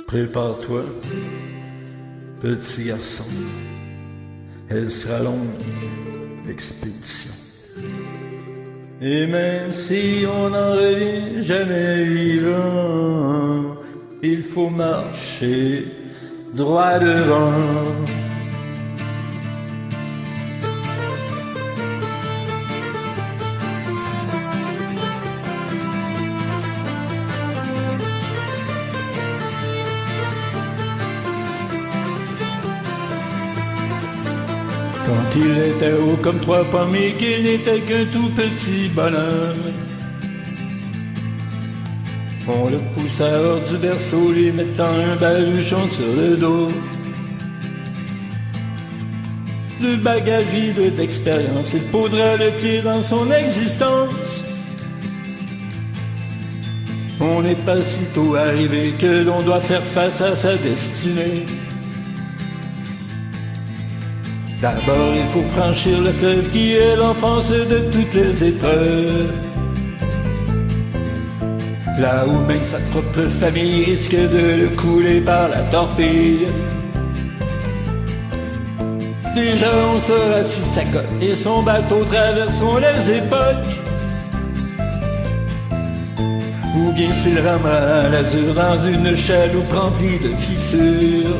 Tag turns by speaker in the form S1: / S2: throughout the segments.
S1: Prépare-toi, petit garçon, elle sera longue, l'expédition. Et même si on n'en revient jamais vivant, il faut marcher droit devant. Quand il était haut comme trois pommes et qu'il n'était qu'un tout petit bonhomme, on le poussa hors du berceau, lui mettant un baluchon sur le dos. Le bagage vide d'expérience, il poudra le pied dans son existence. On n'est pas si tôt arrivé que l'on doit faire face à sa destinée. D'abord, il faut franchir le fleuve qui est l'enfance de toutes les épreuves. Là où même sa propre famille risque de le couler par la torpille. Déjà on saura si sa coque et son bateau traverseront les époques, ou bien s'il ramera l'azur dans une chaloupe remplie de fissures.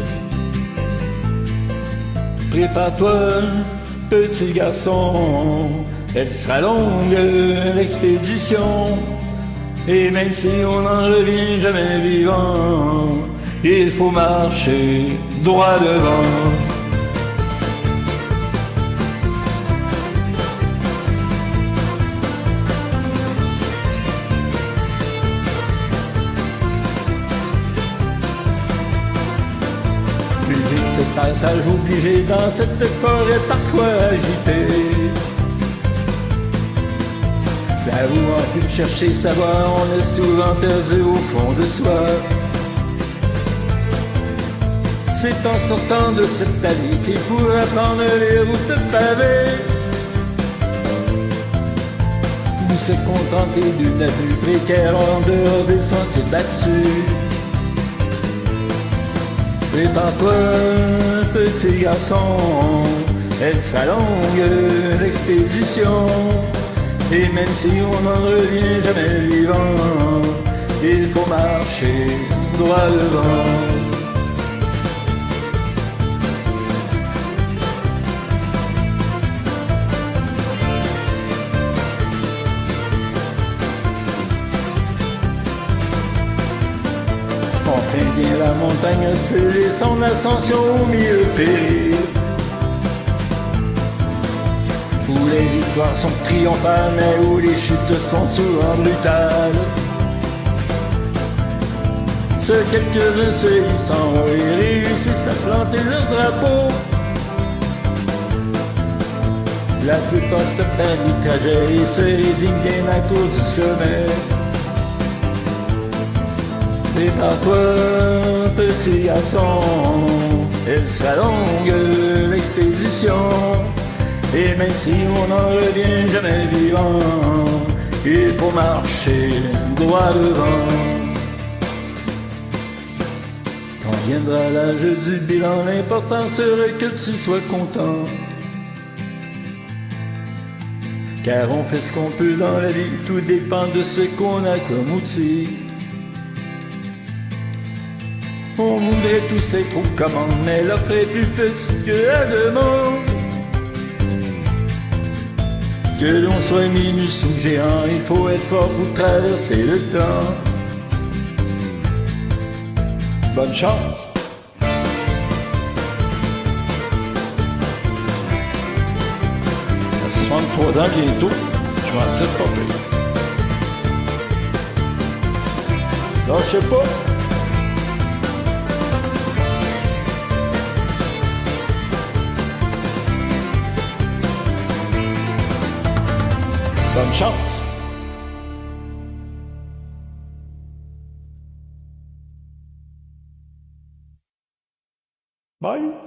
S1: Prépare-toi, petit garçon, elle sera longue, l'expédition. Et même si on n'en revient jamais vivant, il faut marcher droit devant. Ce passage obligé dans cette forêt parfois agitée, là où on peut chercher savoir, on est souvent perdu au fond de soi. C'est en sortant de cette allée qu'il faut apprendre les routes pavées, ou se contenter d'une vue précaire en dehors des sentiers battus. Prépare-toi, petit garçon, elle sera longue, l'expédition. Et même si on n'en revient jamais vivant, il faut marcher droit devant. On craint bien la montagne hostile et son ascension au milieu péril, où les victoires sont triomphales, mais où les chutes sont souvent brutales. Seuls quelques-uns se hissant et réussissent à planter leur drapeau. La plupart stoppent à mi-trajet et se rédignent bien à cause du sommet. Prépare-toi, petit garçon, elle sera longue, l'expédition. Et même si on n'en revient jamais vivant, il faut marcher droit devant. Quand viendra l'âge du bilan, l'important serait que tu sois content. Car on fait ce qu'on peut dans la vie, tout dépend de ce qu'on a comme outil. On voudrait tous être aux commandes, mais l'offre est plus petite que la demande. Que l'on soit minus ou géant, il faut être fort pour traverser le temps. Bonne chance! À 63 ans bientôt, je m'en tire pas plus. Non, je sais pas. Bonne chance! Bye!